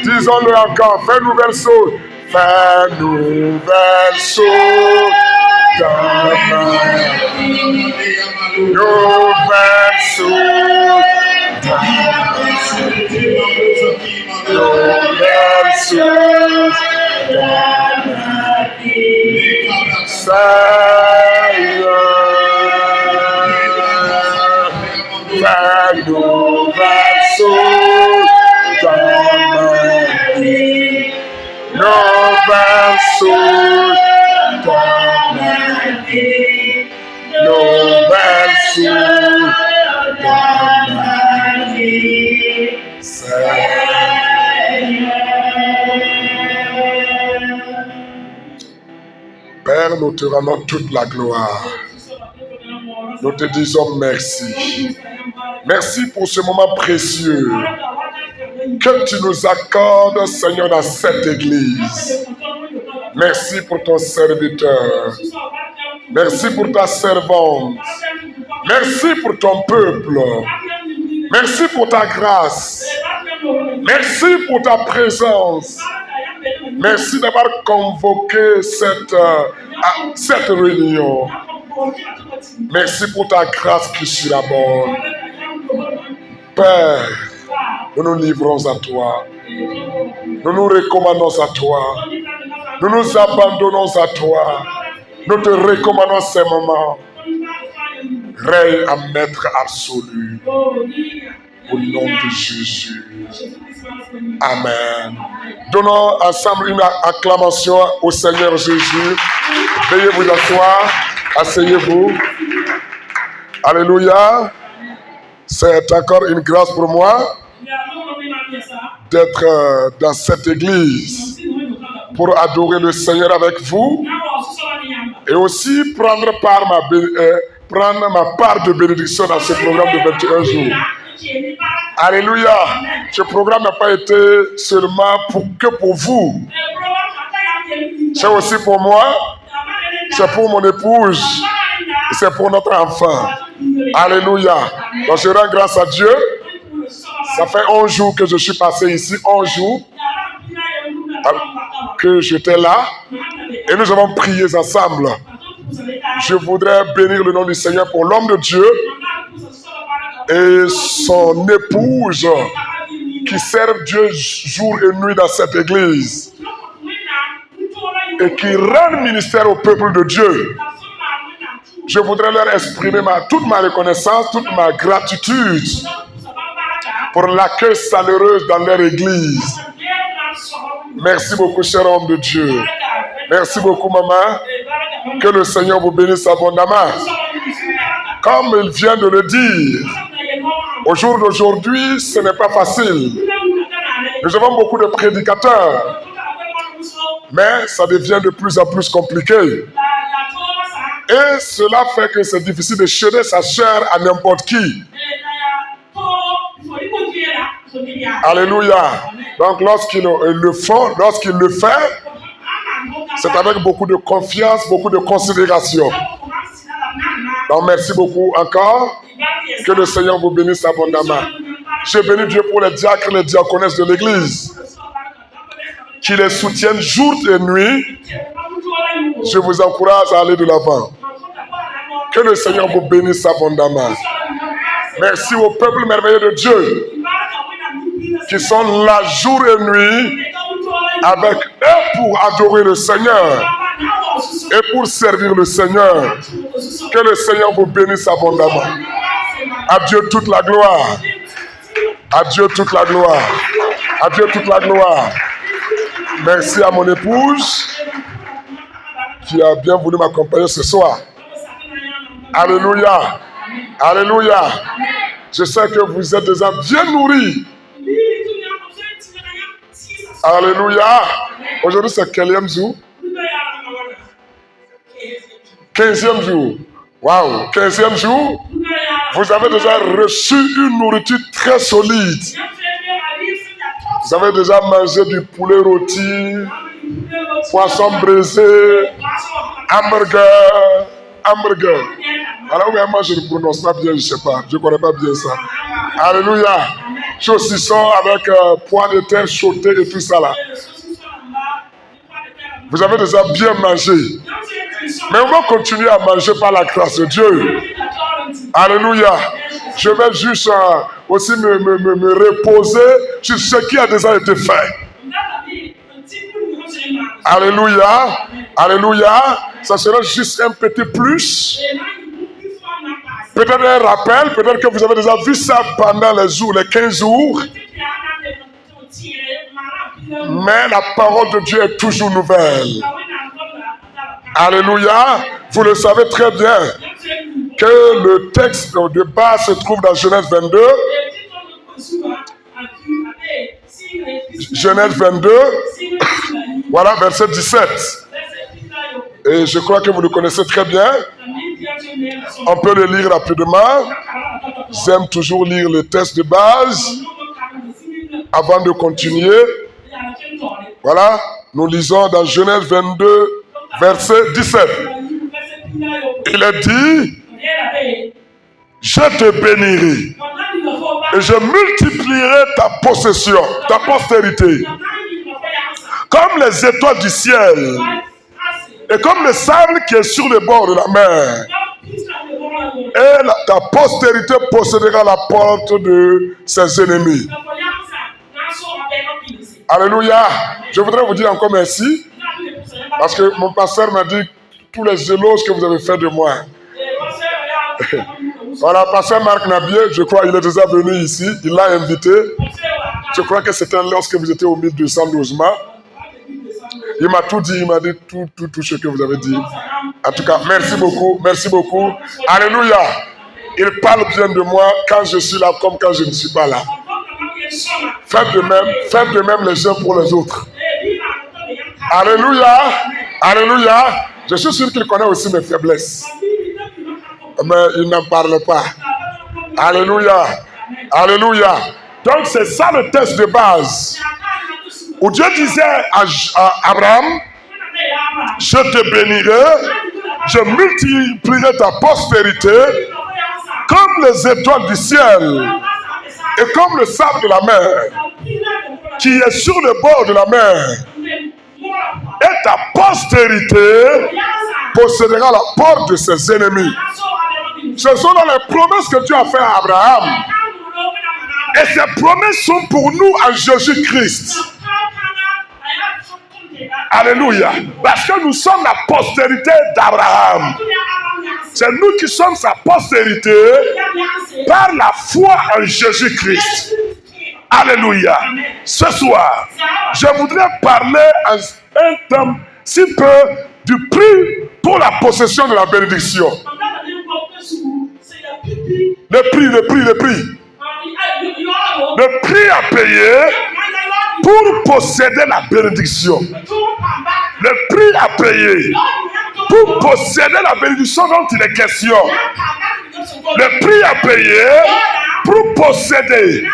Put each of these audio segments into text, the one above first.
Disons-le encore, fais nouvelle chose. Fais nouvelle chose dans ma vie. Nouvelle chose dans ma vie. Nouvelle chose dans ma vie. Seigneur, fais nouvelle chose dans ma vie. Nouvelle chose dans ma vie. Nouvelle chose dans ma vie. Père, nous te rendons toute la gloire. Nous te disons merci. Merci pour ce moment précieux que tu nous accordes, Seigneur, dans cette église. Merci pour ton serviteur. Merci pour ta servante. Merci pour ton peuple. Merci pour ta grâce. Merci pour ta présence. Merci d'avoir convoqué cette réunion. Merci pour ta grâce qui surabonde. Père, nous nous livrons à toi. Nous nous recommandons à toi. Nous nous abandonnons à toi. Nous te recommandons ces moments. Règne à maître absolu. Au nom de Jésus. Amen. Donnons ensemble une acclamation au Seigneur Jésus. Veuillez vous asseoir. Asseyez-vous. Alléluia. C'est encore une grâce pour moi d'être dans cette église pour adorer le Seigneur avec vous et aussi prendre ma part de bénédiction dans ce programme de 21 jours. Alléluia. Ce programme n'a pas été seulement que pour vous. C'est aussi pour moi. C'est pour mon épouse. C'est pour notre enfant. Alléluia. Donc je rends grâce à Dieu. Ça fait 11 jours que je suis passé ici. 11 jours que j'étais là. Et nous avons prié ensemble. Je voudrais bénir le nom du Seigneur pour l'homme de Dieu et son épouse qui servent Dieu jour et nuit dans cette église et qui rendent ministère au peuple de Dieu. Je voudrais leur exprimer toute ma reconnaissance, toute ma gratitude pour l'accueil chaleureux dans leur église. Merci beaucoup, cher homme de Dieu. Merci beaucoup, maman. Que le Seigneur vous bénisse abondamment. Comme il vient de le dire, au jour d'aujourd'hui, ce n'est pas facile. Nous avons beaucoup de prédicateurs, mais ça devient de plus en plus compliqué. Et cela fait que c'est difficile de céder sa chair à n'importe qui. Alléluia. Donc lorsqu'il le fait, c'est avec beaucoup de confiance, beaucoup de considération. Donc merci beaucoup encore. Que le Seigneur vous bénisse abondamment. Je bénis Dieu pour les diacres et les diaconesses de l'église qui les soutiennent jour et nuit. Je vous encourage à aller de l'avant. Que le Seigneur vous bénisse abondamment. Merci au peuple merveilleux de Dieu qui sont là jour et nuit avec eux pour adorer le Seigneur et pour servir le Seigneur. Que le Seigneur vous bénisse abondamment. À Dieu toute la gloire. À Dieu toute la gloire. À Dieu toute la gloire. Merci à mon épouse qui a bien voulu m'accompagner ce soir. Alléluia. Alléluia. Je sais que vous êtes déjà bien nourris. Alléluia. Aujourd'hui, c'est quel jour? 15e jour. Waouh, 15e jour. Vous avez déjà reçu une nourriture très solide. Vous avez déjà mangé du poulet rôti, poisson braisé, hamburger. Alors, moi, je ne prononce pas bien, je ne sais pas. Je ne connais pas bien ça. Alléluia. Saucisson avec pois de terre sauté et tout ça là. Vous avez déjà bien mangé. Mais on va continuer à manger par la grâce de Dieu. Alléluia. Je vais juste aussi me reposer sur ce qui a déjà été fait. Alléluia. Alléluia. Ça sera juste un petit plus. Peut-être un rappel. Peut-être que vous avez déjà vu ça pendant les 15 jours. Mais la parole de Dieu est toujours nouvelle. Alléluia. Vous le savez très bien que le texte de base se trouve dans Genèse 22. Genèse 22. Voilà, verset 17. Et je crois que vous le connaissez très bien. On peut le lire rapidement. J'aime toujours lire le texte de base avant de continuer. Voilà, nous lisons dans Genèse 22, verset 17. Il a dit, je te bénirai et je multiplierai ta possession, ta postérité, comme les étoiles du ciel et comme le sable qui est sur le bord de la mer. Et ta postérité possédera la porte de ses ennemis. Alléluia. Je voudrais vous dire encore merci. Parce que mon pasteur m'a dit tous les éloges que vous avez fait de moi. Voilà, pasteur Marc Nabier, je crois qu'il est déjà venu ici. Il l'a invité. Je crois que c'était lorsque vous étiez au 1212 mois. Il m'a tout dit, il m'a dit tout ce que vous avez dit. En tout cas, merci beaucoup, merci beaucoup. Alléluia. Il parle bien de moi quand je suis là comme quand je ne suis pas là. Faites de même les uns pour les autres. Alléluia. Alléluia. Je suis sûr qu'il connaît aussi mes faiblesses. Mais il n'en parle pas. Alléluia. Alléluia. Donc c'est ça le texte de base. Où Dieu disait à Abraham, je te bénirai, je multiplierai ta postérité comme les étoiles du ciel et comme le sable de la mer qui est sur le bord de la mer. Et ta postérité possédera la porte de ses ennemis. Ce sont dans les promesses que Dieu a fait à Abraham. Et ces promesses sont pour nous en Jésus-Christ. Alléluia. Parce que nous sommes la postérité d'Abraham. C'est nous qui sommes sa postérité par la foi en Jésus-Christ. Alléluia. Ce soir, je voudrais parler en un temps si peu du prix pour la possession de la bénédiction. Le prix. Le prix à payer pour posséder la bénédiction. Le prix à payer pour posséder la bénédiction dont il est question. Le prix à payer pour posséder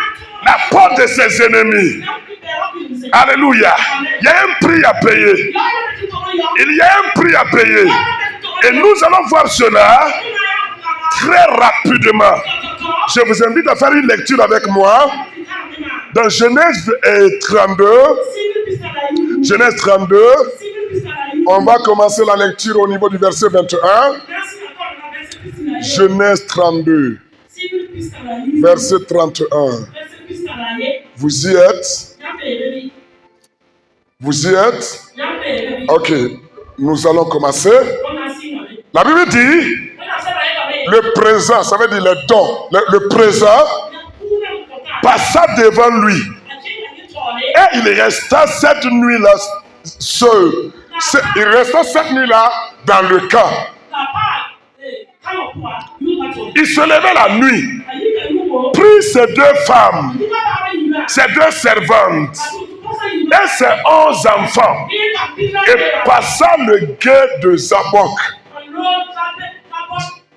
la porte de ses ennemis. Alléluia. Il y a un prix à payer. Il y a un prix à payer. Et nous allons voir cela très rapidement. Je vous invite à faire une lecture avec moi dans Genèse 32. Genèse 32. On va commencer la lecture au niveau du verset 21. Genèse 32. Verset 31. Vous y êtes? Vous y êtes? Ok. Nous allons commencer. La Bible dit le présent, ça veut dire le don. Le présent passa devant lui. Et il resta cette nuit-là seul. Il resta cette nuit-là dans le camp. Il se levait la nuit, prit ses 2 femmes, ses 2 servantes et ses 11 enfants et passa le gué de Zabok.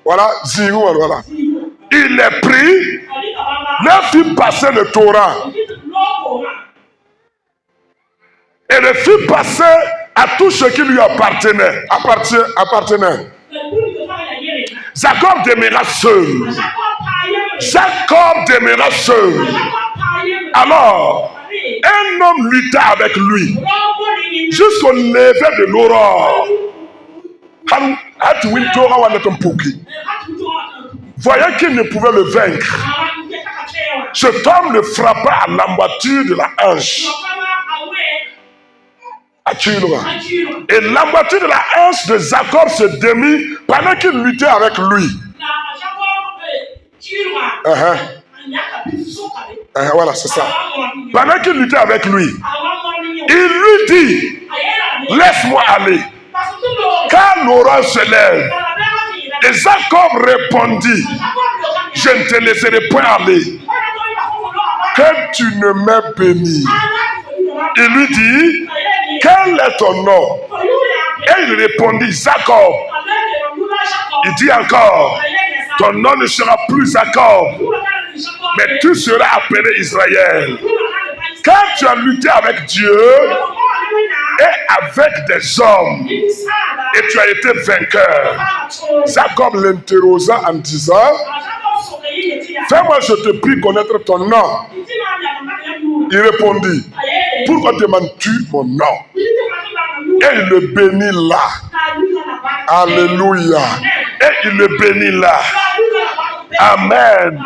Voilà, Zirou, voilà. Il les prit, leur fit passer le Torah et le fit passer à tout ce qui lui appartenait. Jacob demeura seul. Jacob demeura seul. Alors, un homme lutta avec lui jusqu'au lever de l'aurore. Voyant qu'il ne pouvait le vaincre, cet homme le frappa à l'emboîture de la hanche. Et l'emboîture de la hanche de Jacob se démit pendant qu'il luttait avec lui. Voilà, c'est ça. Pendant qu'il luttait avec lui, il lui dit, laisse-moi aller, car l'aurore se lève. Et Jacob répondit, je ne te laisserai point aller, que tu ne m'aies béni. Il lui dit, quel est ton nom? Et il répondit, Jacob. Il dit encore, ton nom ne sera plus Jacob, mais tu seras appelé Israël. Quand tu as lutté avec Dieu et avec des hommes, et tu as été vainqueur. Jacob l'interrogea en disant, fais-moi, je te prie, connaître ton nom. Il répondit, pourquoi demandes-tu mon nom? Et il le bénit là. Alléluia. Et il le bénit là. Amen.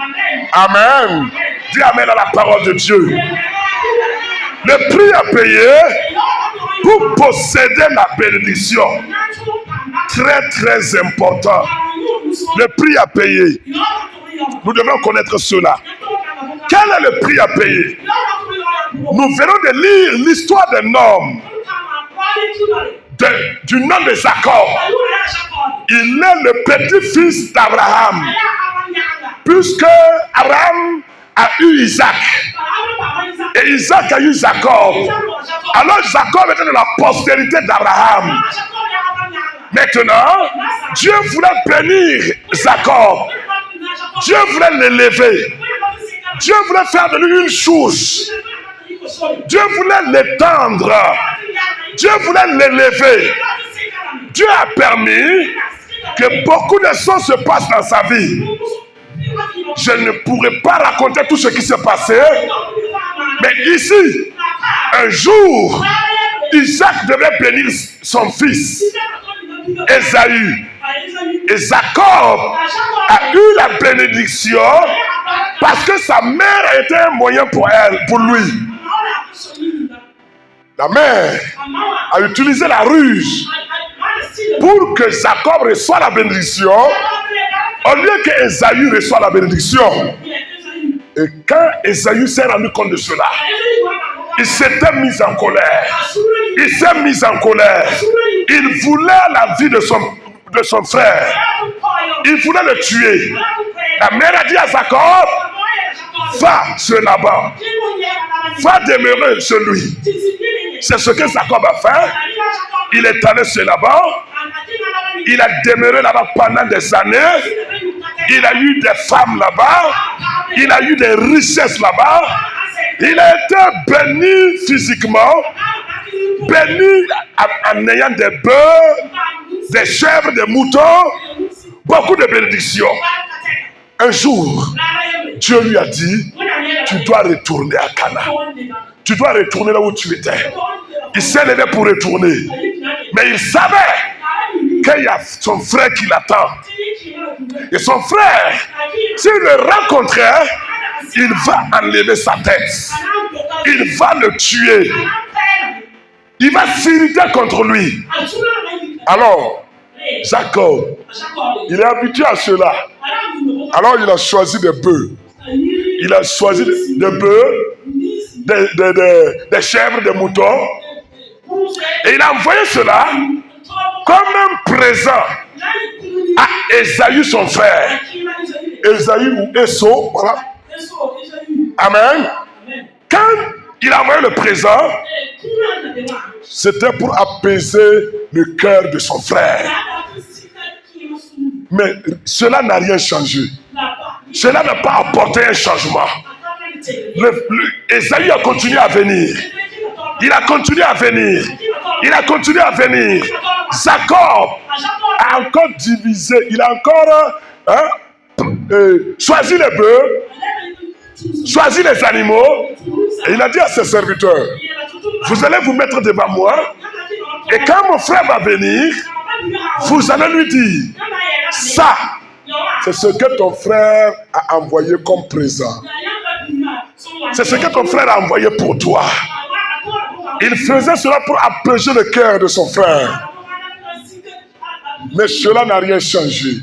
Amen. Dis amen à la parole de Dieu. Le prix à payer pour posséder la bénédiction. Très très important. Le prix à payer. Nous devons connaître cela. Quel est le prix à payer? Nous venons de lire l'histoire d'un homme du nom de Jacob. Il est le petit-fils d'Abraham. Puisque Abraham a eu Isaac. Et Isaac a eu Jacob. Alors Jacob était de la postérité d'Abraham. Maintenant, Dieu voulait bénir Jacob. Dieu voulait l'élever. Dieu voulait faire de lui une chose. Dieu voulait l'étendre. Dieu voulait l'élever. Dieu a permis que beaucoup de choses se passent dans sa vie. Je ne pourrais pas raconter tout ce qui s'est passé. Mais ici, un jour, Isaac devait bénir son fils, Ésaü. Et Jacob a eu la bénédiction parce que sa mère a été un moyen pour lui. La mère a utilisé la ruse pour que Jacob reçoive la bénédiction au lieu que Ésaü reçoive la bénédiction. Et quand Ésaü s'est rendu compte de cela, il s'était mis en colère. Il s'est mis en colère. Il voulait la vie de son frère. Il voulait le tuer. La mère a dit à Jacob, va chez Laban. Va demeurer chez lui. C'est ce que Jacob a fait. Il est allé chez Laban. Il a demeuré là-bas pendant des années. Il a eu des femmes là-bas. Il a eu des richesses là-bas. Il a été béni physiquement, béni en ayant des bœufs, des chèvres, des moutons, beaucoup de bénédictions. Un jour, Dieu lui a dit, tu dois retourner à Cana. Tu dois retourner là où tu étais. Il s'est levé pour retourner. Mais il savait qu'il y a son frère qui l'attend. Et son frère, s'il le rencontrait, il va enlever sa tête. Il va le tuer. Il va s'irriter contre lui. Alors, Jacob, il est habitué à cela. Alors, il a choisi des bœufs. Il a choisi des bœufs, des chèvres, des moutons. Et il a envoyé cela comme un présent à Ésaü, son frère. Ésaü ou Esau, voilà. Amen. Quand il a envoyé le présent, c'était pour apaiser le cœur de son frère. Mais cela n'a rien changé. Cela n'a pas apporté un changement. Ésaü a continué à venir. Il a continué à venir. Il a continué à venir. Jacob a encore divisé. Il a encore choisis les bœufs, choisis les animaux. Et il a dit à ses serviteurs, vous allez vous mettre devant moi, et quand mon frère va venir, vous allez lui dire, ça, c'est ce que ton frère a envoyé comme présent. C'est ce que ton frère a envoyé pour toi. Il faisait cela pour apaiser le cœur de son frère. Mais cela n'a rien changé.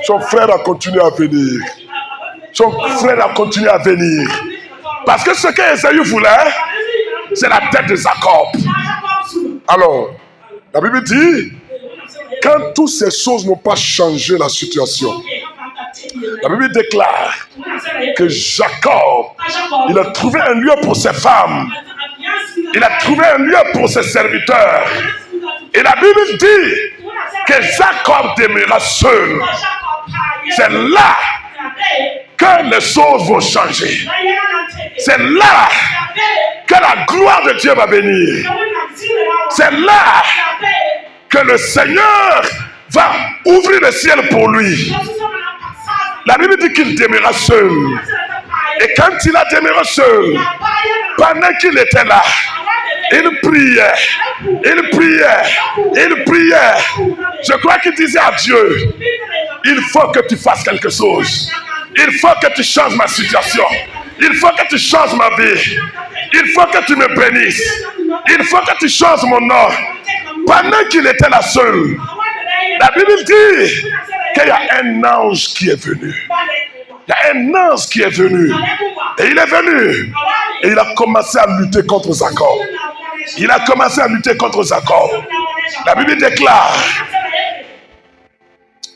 Son frère a continué à venir. Son frère a continué à venir. Parce que ce que Ésaü voulait, c'est la tête de Jacob. Alors, la Bible dit, quand toutes ces choses n'ont pas changé la situation, la Bible déclare que Jacob, il a trouvé un lieu pour ses femmes. Il a trouvé un lieu pour ses serviteurs. Et la Bible dit que Jacob demeura seul. C'est là que les choses vont changer. C'est là que la gloire de Dieu va venir. C'est là que le Seigneur va ouvrir le ciel pour lui. La Bible dit qu'il demeura seul. Et quand il a demeuré seul, pendant qu'il était là, il priait, il priait, il priait. Je crois qu'il disait à Dieu, il faut que tu fasses quelque chose. Il faut que tu changes ma situation. Il faut que tu changes ma vie. Il faut que tu me bénisses. Il faut que tu changes mon nom. Pendant qu'il était là seul, la Bible dit qu'il y a un ange qui est venu. Il y a un ange qui est venu. Et il est venu. Et il a commencé à lutter contre Jacob. Il a commencé à lutter contre Jacob. La Bible déclare,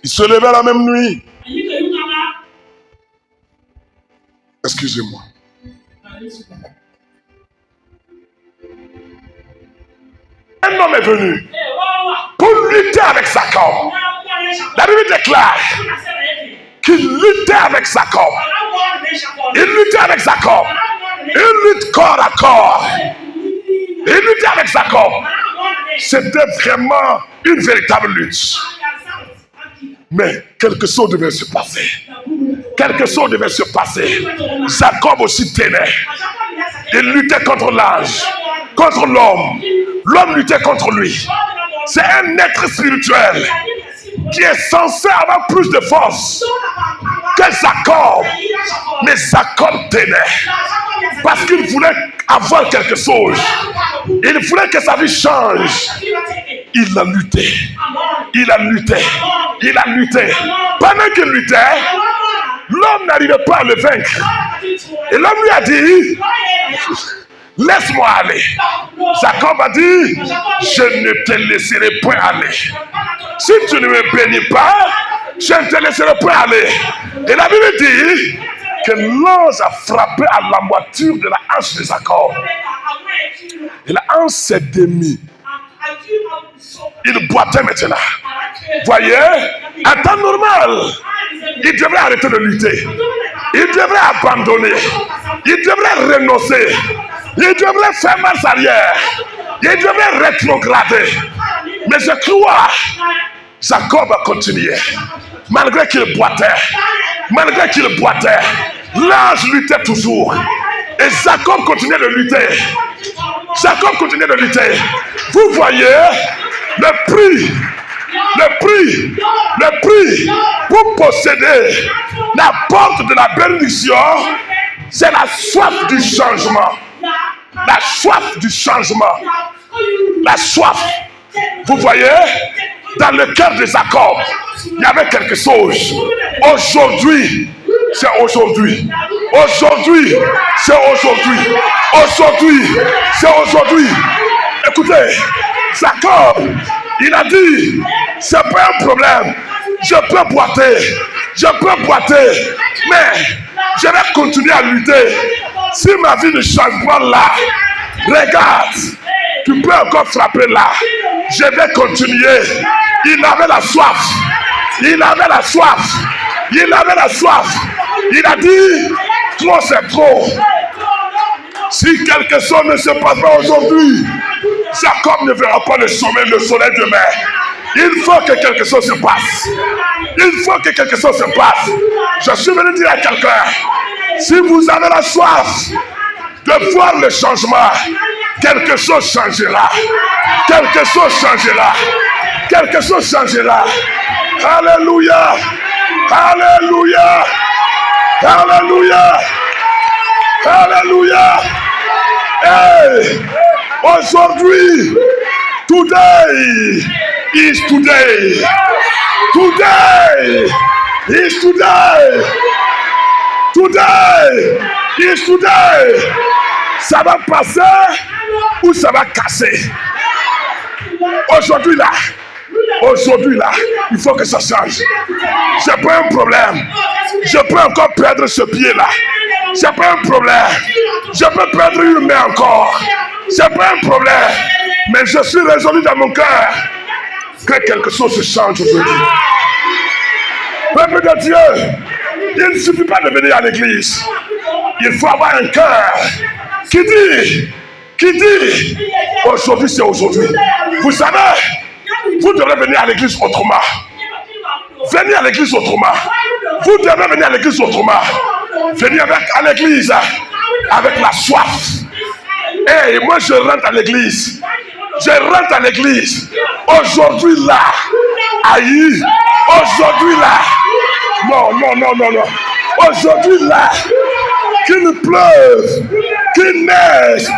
il se levait la même nuit. Excusez-moi. Un homme est venu pour lutter avec Jacob. La Bible déclare qu'il luttait avec Jacob. Il luttait avec Jacob. Il lutte corps à corps. Il luttait avec Jacob. C'était vraiment une véritable lutte. Mais quelque chose devait se passer. Quelque chose devait se passer. Jacob aussi tenait. Il luttait contre l'ange, contre l'homme. L'homme luttait contre lui. C'est un être spirituel qui est censé avoir plus de force que Jacob. Mais Jacob tenait. Parce qu'il voulait avoir quelque chose. Il voulait que sa vie change. Il a lutté. Il a lutté. Il a lutté. Pendant qu'il luttait, l'homme n'arrivait pas à le vaincre. Et l'homme lui a dit, laisse-moi aller. Jacob a dit, je ne te laisserai point aller. Si tu ne me bénis pas, je ne te laisserai point aller. Et la Bible dit que l'ange a frappé à la moiture de la hanche de Jacob. Et la hanche s'est démise. Il boitait maintenant. Voyez, en temps normal, il devrait arrêter de lutter. Il devrait abandonner. Il devrait renoncer. Il devrait faire marche arrière. Il devrait rétrograder. Mais je crois, Jacob a continué. Malgré qu'il boitait. Malgré qu'il boitait. L'ange luttait toujours. Et Jacob continuait de lutter. Jacob continuait de lutter. Vous voyez le prix pour posséder la porte de la bénédiction, c'est la soif du changement. La soif du changement. La soif. Vous voyez, dans le cœur de Jacob, il y avait quelque chose. Aujourd'hui, c'est aujourd'hui. Aujourd'hui, c'est aujourd'hui. Aujourd'hui, c'est aujourd'hui. Écoutez, Jacob, il a dit, c'est pas un problème. Je peux boiter. Je peux boiter. Mais je vais continuer à lutter. Si ma vie ne change pas là, regarde, tu peux encore frapper là. Je vais continuer. Il avait la soif. Il avait la soif. Il avait la soif. Il a dit, trop c'est trop. Si quelque chose ne se passe pas aujourd'hui, Jacob ne verra pas le soleil demain. Il faut que quelque chose se passe. Il faut que quelque chose se passe. Je suis venu dire à quelqu'un, si vous avez la soif de voir le changement, quelque chose changera. Quelque chose changera. Quelque chose changera. Alléluia. Alléluia. Alléluia. Alléluia. Hey, aujourd'hui, today is today. Today is today. Today is today. Ça va passer ou ça va casser. Aujourd'hui là, il faut que ça change. J'ai pas un problème. Je peux encore perdre ce pied là. J'ai pas un problème. Je peux perdre une main encore. J'ai pas un problème. Mais je suis résolu dans mon cœur que quelque chose se change aujourd'hui. Peuple de Dieu, il ne suffit pas de venir à l'église. Il faut avoir un cœur qui dit, aujourd'hui c'est aujourd'hui. Vous savez, vous devrez venir à l'église autrement. Venez à l'église autrement. Vous devrez venir à l'église autrement. Venez à l'église avec la soif. Et moi je rentre à l'église. Je rentre à l'église. Aujourd'hui là. Aïe. Aujourd'hui là. Non. Aujourd'hui là. Qu'il pleuve. Qu'il neige.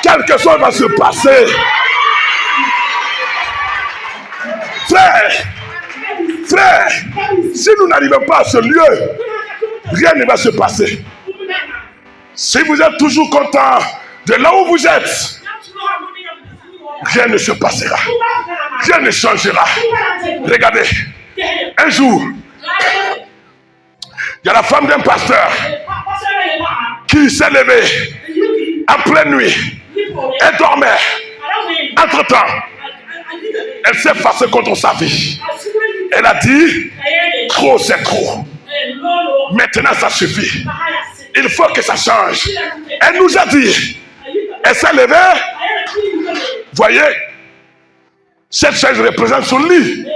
Quelque chose va se passer. Frère, si nous n'arrivons pas à ce lieu, rien ne va se passer. Si vous êtes toujours content de là où vous êtes, rien ne se passera. Rien ne changera. Regardez, un jour, il y a la femme d'un pasteur qui s'est levée en pleine nuit. Elle dormait. Entre-temps, elle s'est fâchée contre sa vie. Elle a dit, trop c'est trop. Maintenant ça suffit. Il faut que ça change. Elle nous a dit, elle s'est levée. Voyez, cette chaise représente son lit.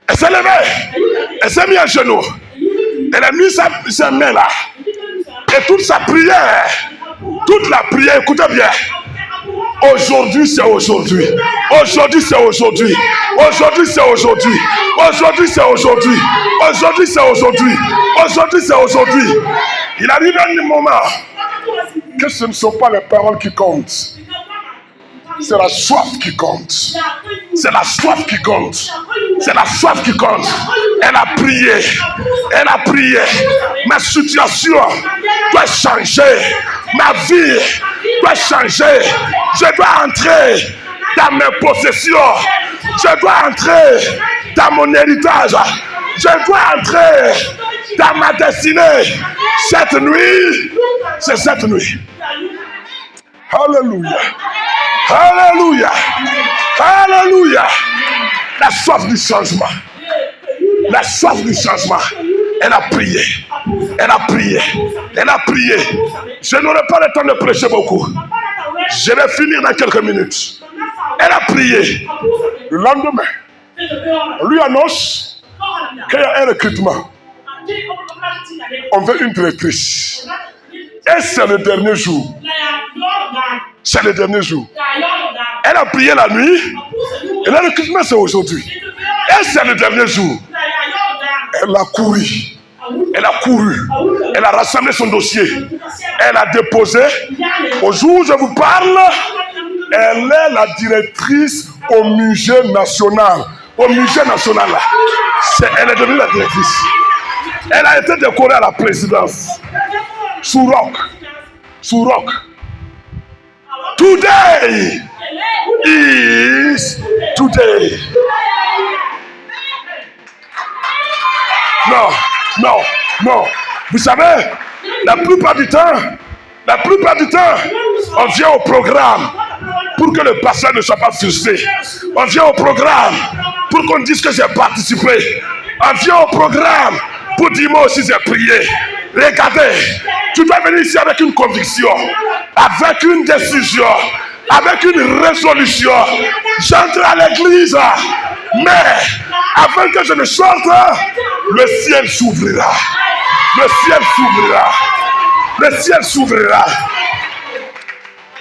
Elle s'est levée. Elle s'est mise à genoux. Elle a mis sa main là. Et toute sa prière, toute la prière, écoutez bien. Aujourd'hui c'est aujourd'hui. Aujourd'hui c'est aujourd'hui. Aujourd'hui c'est aujourd'hui. Aujourd'hui c'est aujourd'hui. Aujourd'hui c'est aujourd'hui. Aujourd'hui c'est aujourd'hui. Il arrive un moment que ce ne sont pas les paroles qui comptent. C'est la soif qui compte. C'est la soif qui compte. C'est la soif qui compte. Elle a prié. Elle a prié. Ma situation doit changer. Ma vie doit changer. Je dois entrer dans mes possessions. Je dois entrer dans mon héritage. Je dois entrer dans ma destinée. Cette nuit, c'est cette nuit. Alléluia. Alléluia. Alléluia. La soif du changement. La soif du changement. Elle a prié. Elle a prié. Elle a prié. Je n'aurai pas le temps de prêcher beaucoup. Je vais finir dans quelques minutes. Elle a prié. Le lendemain, on lui annonce qu'il y a un recrutement. On veut une directrice. Et c'est le dernier jour. C'est le dernier jour. Elle a prié la nuit. Et le recrutement, c'est aujourd'hui. Et c'est le dernier jour. Elle a couru. Elle a couru. Elle a rassemblé son dossier. Elle a déposé. Au jour où je vous parle, elle est la directrice au musée national. Au musée national, là. Elle est devenue la directrice. Elle a été décorée à la présidence. Sous roc. Sous roc. Today is today. Non. Vous savez, la plupart du temps, on vient au programme pour que le pasteur ne soit pas frustré. On vient au programme pour qu'on dise que j'ai participé. On vient au programme pour dire moi aussi j'ai prié. Regardez, tu dois venir ici avec une conviction, avec une décision, avec une résolution. J'entre à l'église, mais Avant que je ne sorte, le ciel s'ouvrira. Le ciel s'ouvrira. Le ciel s'ouvrira.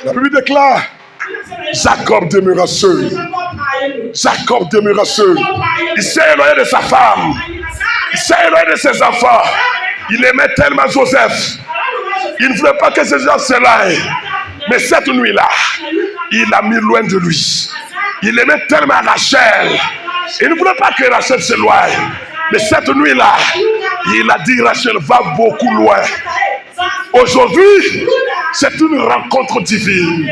La Bible déclare, Jacob demeura seul. Jacob demeura seul. Il s'est éloigné de sa femme. Il s'est éloigné de ses enfants. Il aimait tellement Joseph. Il ne voulait pas que ces gens s'éloignent. Mais cette nuit-là, il l'a mis loin de lui. Il aimait tellement Rachel. Il ne voulait pas que Rachel s'éloigne. Mais cette nuit-là, il a dit, Rachel va beaucoup loin. Aujourd'hui, c'est une rencontre divine.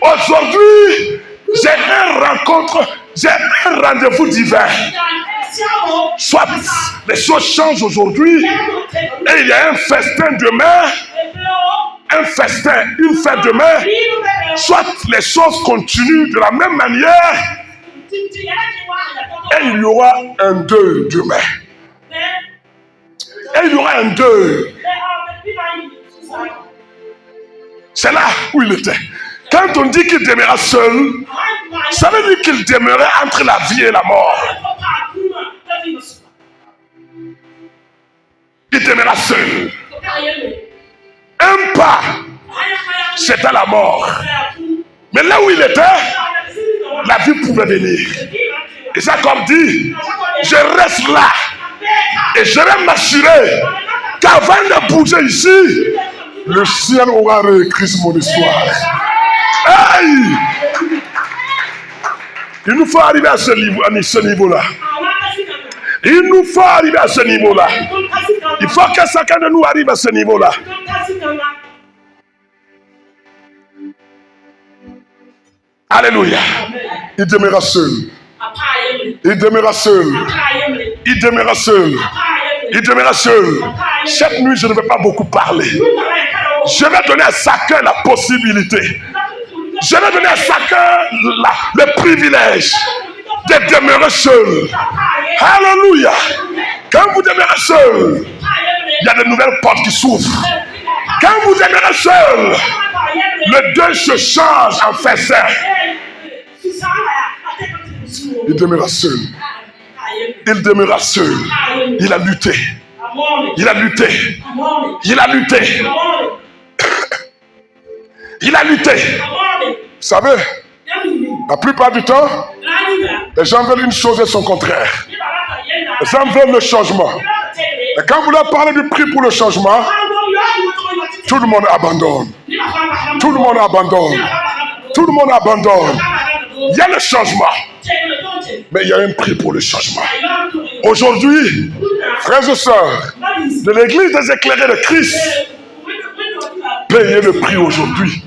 Aujourd'hui, j'ai un rendez-vous divin. Soit les choses changent aujourd'hui et il y a un festin demain, une fête demain, soit les choses continuent de la même manière et il y aura un deuil demain. Et il y aura un deuil. C'est là où il était. Quand on dit qu'il demeura seul, ça veut dire qu'il demeurait entre la vie et la mort. Il demeura seul. Un pas, c'était la mort. Mais là où il était, la vie pouvait venir. Et Jacob dit, je reste là et je vais m'assurer qu'avant de bouger ici, le ciel aura réécrit mon histoire. Aïe! Il nous faut arriver à ce niveau-là. Il nous faut arriver à ce niveau-là. Il faut que chacun de nous arrive à ce niveau-là. Alléluia. Il demeura seul. Il demeura seul. Il demeura seul. Il demeura seul. Cette nuit, je ne vais pas beaucoup parler. Je vais donner à chacun la possibilité. Je vais donner à chacun le privilège de demeurer seul. Alléluia. Quand vous demeurez seul, il y a de nouvelles portes qui s'ouvrent. Quand vous demeurez seul, le deuil se change en festin. Il demeura seul. Il demeura seul. Il a lutté. Il a lutté. Il a lutté. Il a lutté. Vous savez, la plupart du temps, les gens veulent une chose et son contraire. Les gens veulent le changement. Et quand vous leur parlez du prix pour le changement, tout le monde abandonne. Tout le monde abandonne. Tout le monde abandonne. Il y a le changement. Mais il y a un prix pour le changement. Aujourd'hui, frères et sœurs de l'église des éclairés de Christ, payez le prix aujourd'hui.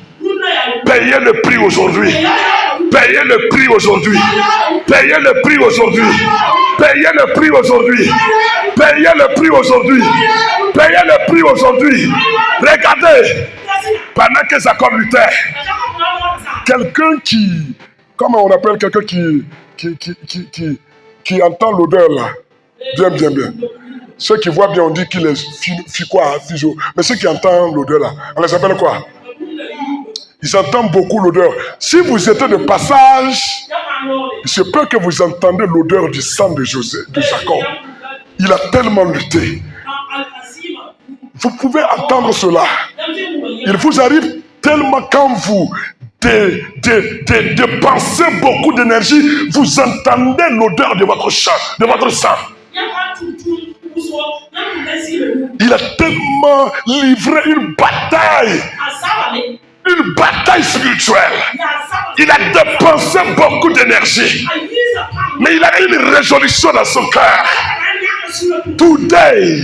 Payez le prix aujourd'hui. Payez le prix aujourd'hui. Payez le prix aujourd'hui. Payez le prix aujourd'hui. Payez le prix aujourd'hui. Payez le prix aujourd'hui. Regardez, pendant que Jacob luttait, quelqu'un qui, comment on appelle quelqu'un qui entend l'odeur là, bien. Ceux qui voient bien, on dit qu'il est quoi, physio. Mais ceux qui entendent l'odeur là, on les appelle quoi? Ils entendent beaucoup l'odeur. Si vous êtes de passage, il se peut que vous entendez l'odeur du sang de Jacob. Il a tellement lutté. Vous pouvez entendre cela. Il vous arrive tellement quand vous dépensez beaucoup d'énergie, vous entendez l'odeur de votre sang, de votre sang. Il a tellement livré une bataille spirituelle. Il a dépensé beaucoup d'énergie. Mais il a une résolution dans son cœur. Today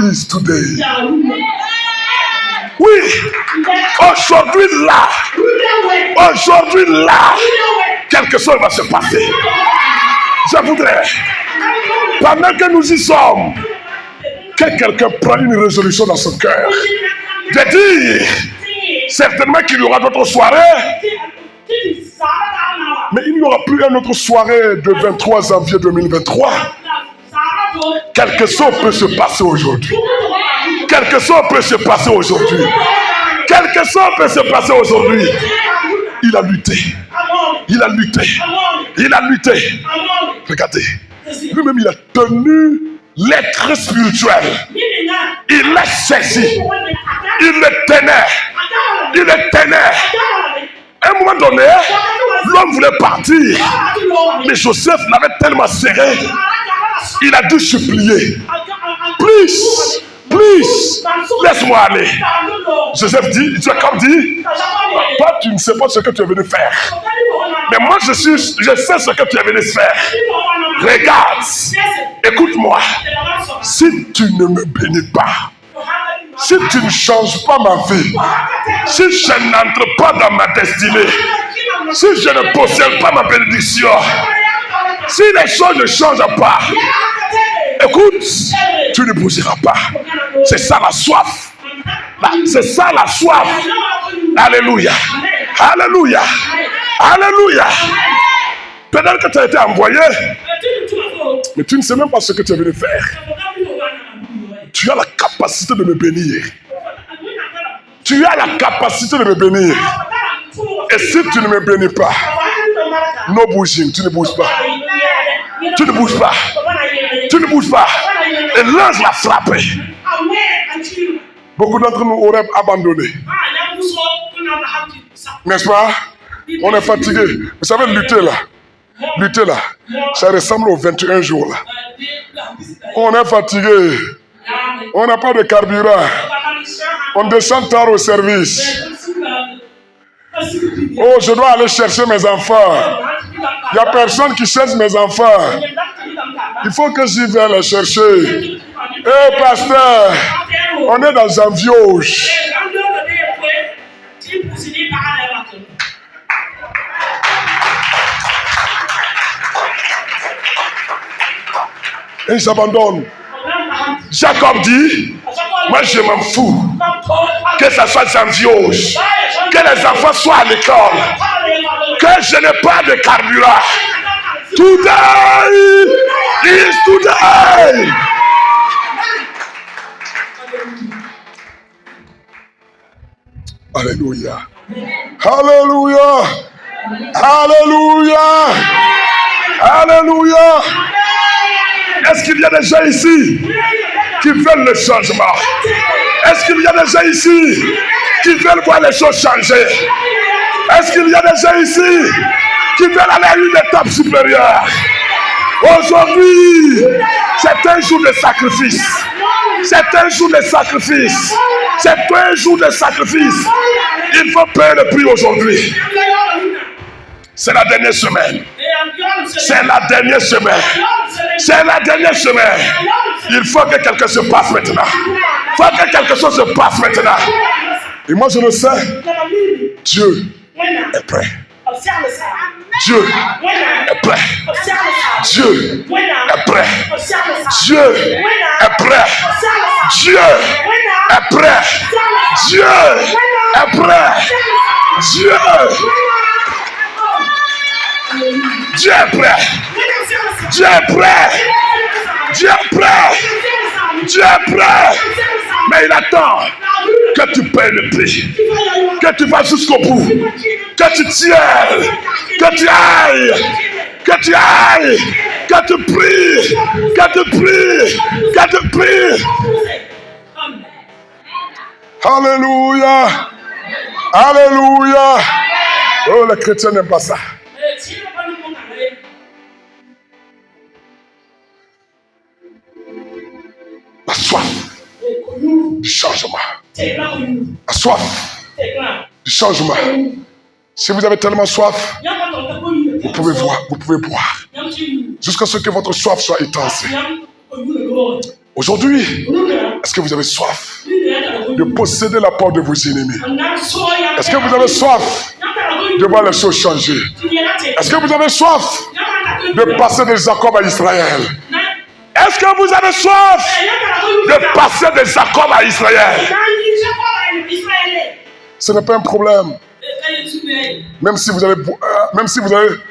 is today. Oui, aujourd'hui là, quelque chose va se passer. Je voudrais, pendant que nous y sommes, que quelqu'un prenne une résolution dans son cœur de dire, certainement qu'il y aura d'autres soirées, mais il n'y aura plus une autre soirée de 23 janvier 2023. Quelque chose peut se passer aujourd'hui. Quelque chose peut se passer aujourd'hui. Quelque chose peut se passer aujourd'hui. Il a lutté. Il a lutté. Il a lutté. Regardez. Lui-même, il a tenu l'être spirituel. Il l'a saisi. Il le tenait. Il le tenait. À un moment donné, l'homme voulait partir. Mais Joseph l'avait tellement serré. Il a dû supplier. Please, please, laisse-moi aller. Joseph dit, Jacob dit, toi tu ne sais pas ce que tu es venu faire. Mais moi je sais ce que tu es venu faire. Regarde, écoute-moi. Si tu ne me bénis pas, si tu ne changes pas ma vie, si je n'entre pas dans ma destinée, si je ne possède pas ma bénédiction, si les choses ne changent pas, écoute, tu ne bougeras pas. C'est ça la soif. C'est ça la soif. Alléluia. Alléluia. Alléluia. Peut-être que tu as été envoyé, mais tu ne sais même pas ce que tu es venu faire. Tu as la capacité de me bénir. Tu as la capacité de me bénir. Et si tu ne me bénis pas, no bouging, tu ne bouges pas. Tu ne bouges pas. Tu ne bouges pas. Et l'ange l'a frappé. Beaucoup d'entre nous auraient abandonné. N'est-ce pas? On est fatigué. Vous savez, lutter là, ça ressemble aux 21 jours là. On est fatigué. On n'a pas de carburant. On descend tard au service. Oh, je dois aller chercher mes enfants. Il n'y a personne qui cherche mes enfants. Il faut que j'y vienne les chercher. Eh, pasteur, on est dans un vioge. Et ils s'abandonnent. Jacob dit, moi je m'en fous. Que ce soit Jean-Vioge, que les enfants soient à l'école, que je n'ai pas de carburant. Today is today. Alléluia. Alléluia. Alléluia. Alléluia. Est-ce qu'il y a des gens ici qui veulent le changement? Est-ce qu'il y a des gens ici qui veulent voir les choses changer? Est-ce qu'il y a des gens ici qui veulent aller à une étape supérieure? Aujourd'hui, c'est un jour de sacrifice. C'est un jour de sacrifice. C'est un jour de sacrifice. Il faut payer le prix aujourd'hui. C'est la dernière semaine. C'est la dernière semaine. C'est la dernière semaine. Il faut que quelque chose se passe maintenant. Il faut que quelque chose se passe maintenant. Et moi je le sais. Dieu est prêt. Dieu est prêt. Dieu est prêt. Dieu est prêt. Dieu est prêt. Dieu est prêt. Dieu. Dieu est prêt. Dieu est prêt. Dieu est prêt. Dieu est prêt. Mais il attend que tu payes le prix. Que tu vas jusqu'au bout. Que tu tiennes. Que tu ailles. Que tu ailles. Que tu pries. Que tu pries. Que tu pries. Alléluia. Alléluia. Oh, les chrétiens n'aiment pas ça. La soif du changement. La soif du changement. Si vous avez tellement soif, vous pouvez boire. Jusqu'à ce que votre soif soit étancée. Aujourd'hui, est-ce que vous avez soif de posséder la porte de vos ennemis? Est-ce que vous avez soif de voir les choses changer? Est-ce que vous avez soif de passer des accords à Israël? Est-ce que vous avez soif de passer des accords à Israël? Ce n'est pas un problème. Même si vous allez,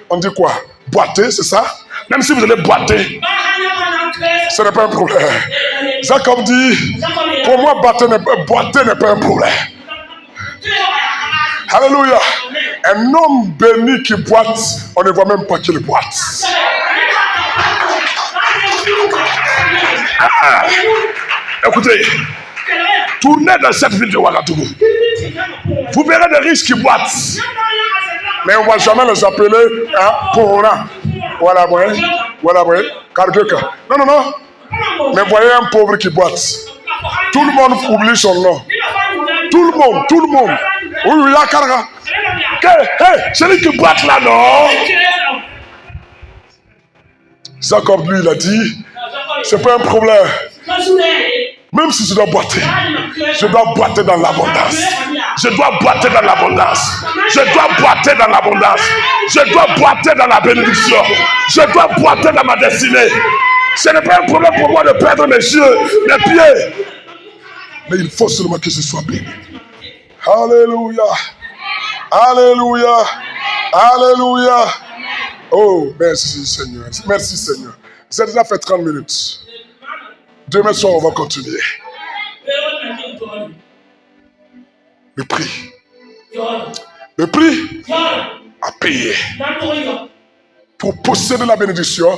on dit quoi? Boiter, c'est ça? Même si vous allez boiter, ce n'est pas un problème. Jacob dit, pour moi, boiter n'est pas un problème. Alléluia. Un homme béni qui boite, on ne voit même pas qu'il boite. Ah, écoutez, tournez dans cette ville de Ouagadougou. Vous verrez des riches qui boitent. Mais on ne va jamais les appeler Corona. Voilà, Cargueca. Non, non, non. Mais voyez un pauvre qui boite. Tout le monde oublie son nom. Tout le monde, tout le monde. Oui, la carga. Celui qui boite là, non. Jacob, lui, il a dit, c'est pas un problème. Même si je dois boiter, je dois boiter dans l'abondance. Je dois boiter dans l'abondance. Je dois boiter dans l'abondance. Je dois boiter dans la bénédiction. Je dois boiter dans ma destinée. Ce n'est pas un problème pour moi de perdre mes yeux, mes pieds. Mais il faut seulement que je sois béni. Alléluia. Alléluia. Alléluia. Oh, merci Seigneur. Merci Seigneur. Ça déjà fait 30 minutes. Demain soir, on va continuer. Le prix. Le prix à payer. Pour posséder la bénédiction,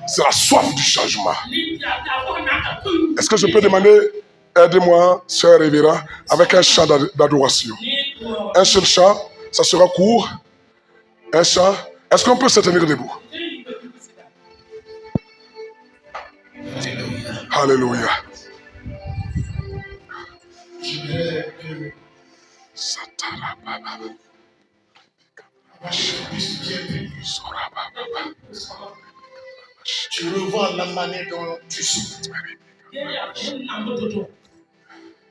c'est la soif du changement. Est-ce que je peux demander, aidez-moi, sœur Rivera, avec un chant d'adoration. Un seul chant, ça sera court. Un chant. Est-ce qu'on peut se tenir debout? Alléluia. Tu revois la manière dont tu souffres.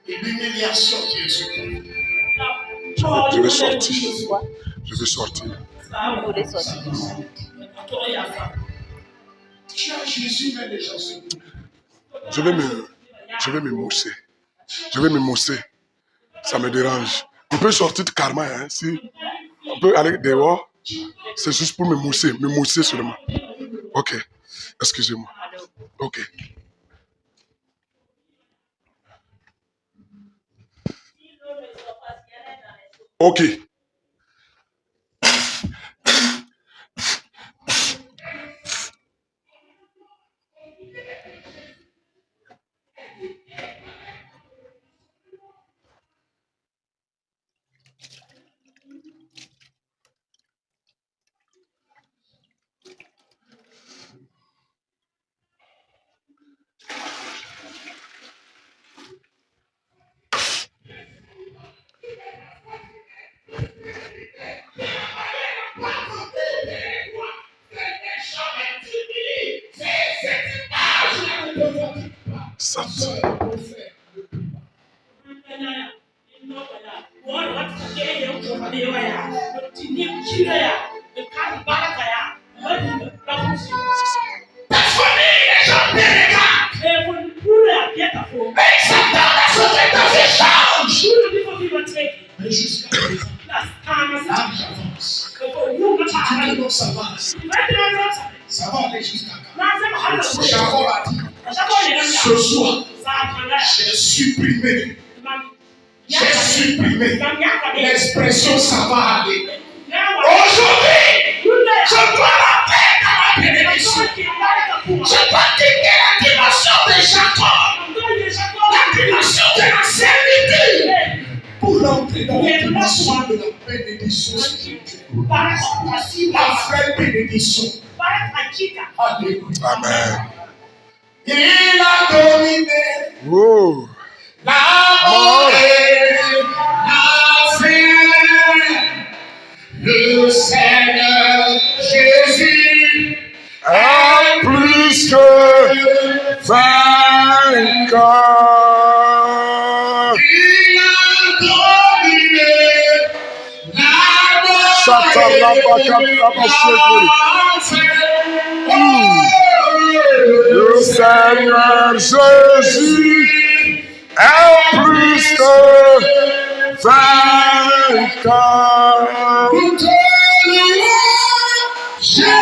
Et l'humiliation qui est sur toi. Je vais sortir. Je vais sortir. Vous voulez sortir. Tu as Jésus, mais les gens se Je vais me mousser. Je vais me mousser. Ça me dérange. On peut sortir de karma, hein, si on peut aller dehors. C'est juste pour me mousser seulement. Ok. Excusez-moi. Ok. Ok. Ça va aller jusqu'à quand? Jacob a dit, ce soir, j'ai supprimé l'expression ça va aller. Aujourd'hui, je dois la paix dans ma bénédiction. Je dois quitter la dimension de Jacob, la dimension de la servitude, pour entrer dans la dimension de la bénédiction spirituelle. La vraie bénédiction. Alléluia. Amen. Il a dominé la mort et la fin. Le Seigneur Jésus est plus que vainqueur. Il a dominé la mort et la fin. Le Seigneur Jésus est plus que vainqueur. Jésus,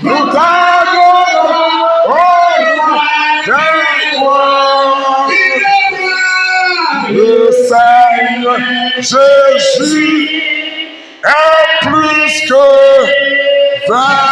nous t'adorons, oh roi. Le Seigneur Jésus est plus que vainqueur.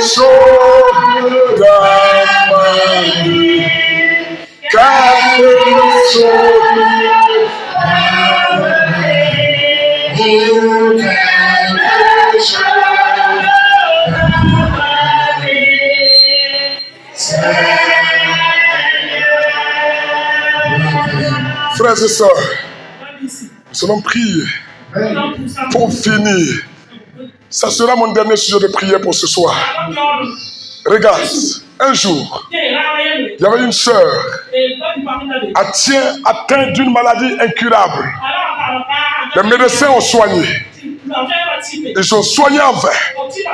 sauve dans ma vie. Quelque chose frères et sœurs, nous allons prier pour finir. Ça sera mon dernier sujet de prière pour ce soir. Regarde, un jour, il y avait une sœur atteinte d'une maladie incurable. Les médecins ont soigné. Ils ont soigné en vain.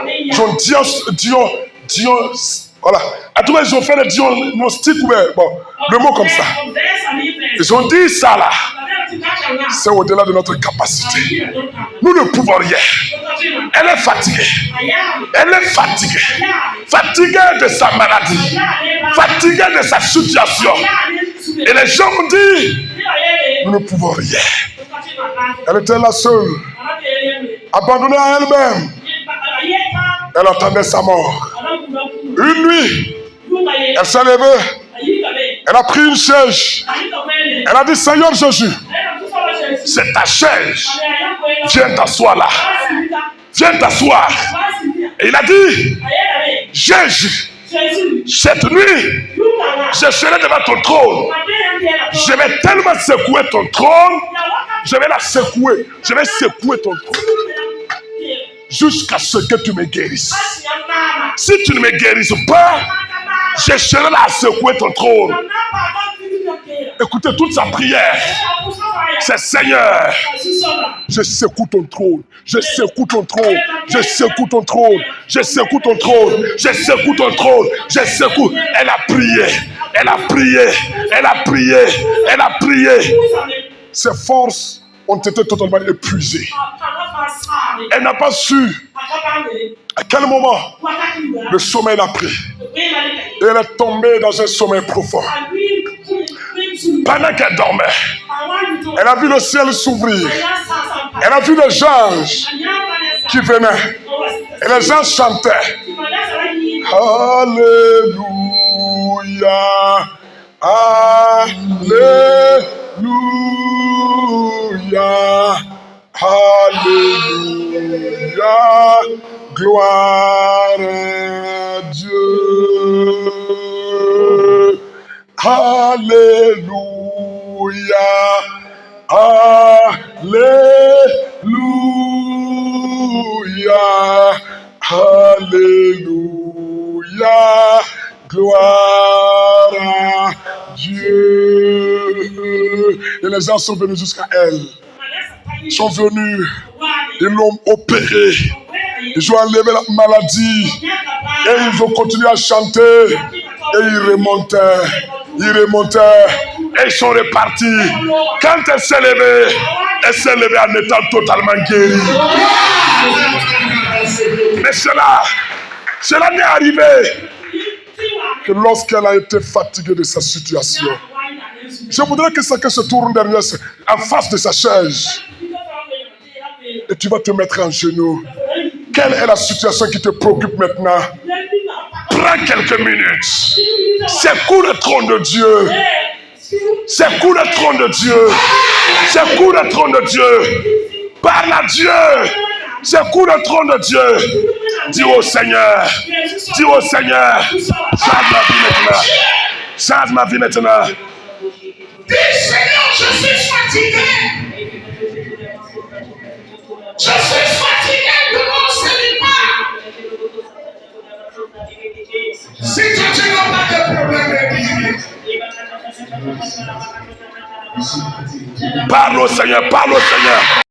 Ils ont voilà. À tout cas, ils ont fait le diagnostic, bon, le mot comme ça. Ils ont dit ça là. C'est au-delà de notre capacité. Nous ne pouvons rien. Elle est fatiguée. Elle est fatiguée. Fatiguée de sa maladie. Fatiguée de sa situation. Et les gens ont dit, nous ne pouvons rien. Elle était la seule. Abandonnée à elle-même. Elle attendait sa mort. Une nuit, elle s'est levée. Elle a pris une chaise. Elle a dit, Seigneur Jésus, c'est ta chaise. Viens t'asseoir là. Viens t'asseoir. Et il a dit, Jésus, cette nuit, je serai devant ton trône. Je vais tellement secouer ton trône. Je vais la secouer. Je vais secouer ton trône. Jusqu'à ce que tu me guérisses. Si tu ne me guérisses pas, je serai là à secouer ton trône. Écoutez toute sa prière. C'est Seigneur, je secoue ton trône. Je secoue ton trône. Je secoue ton trône. Je secoue ton trône. Je secoue ton trône. Je secoue. Elle a prié. Elle a prié. Elle a prié. Elle a prié. Ses forces ont été totalement épuisées. Elle n'a pas su à quel moment le sommeil l'a pris. Et elle est tombée dans un sommeil profond. Pendant qu'elle dormait, elle a vu le ciel s'ouvrir. Elle a vu les anges qui venaient. Et les gens chantaient. Alléluia. Alléluia. Alléluia. Gloire à Dieu. Alléluia. Alléluia. Alléluia. Gloire à Dieu. Et les gens sont venus jusqu'à elle. Ils sont venus. Ils l'ont opéré. Ils ont enlevé la maladie. Et ils ont continué à chanter. Et ils remontaient. Ils remontaient. Et ils sont repartis. Quand elle s'est levée en étant totalement guérie. Mais cela n'est arrivé que lorsqu'elle a été fatiguée de sa situation. Je voudrais que chacun se tourne derrière, en face de sa chaise. Et tu vas te mettre en genoux. Quelle est la situation qui te préoccupe maintenant? Prends quelques minutes. Secoue le trône de Dieu. Secoue le trône de Dieu. Secoue le trône de Dieu. Parle à Dieu. Secoue le trône de Dieu. Dis au Seigneur. Dis au Seigneur. Change ma vie maintenant. Change ma vie maintenant. Dis Seigneur, je suis fatigué. Je suis fatigué de mon célibat. Si tu n'as pas de problème de vie, parle au Seigneur, parle au Seigneur.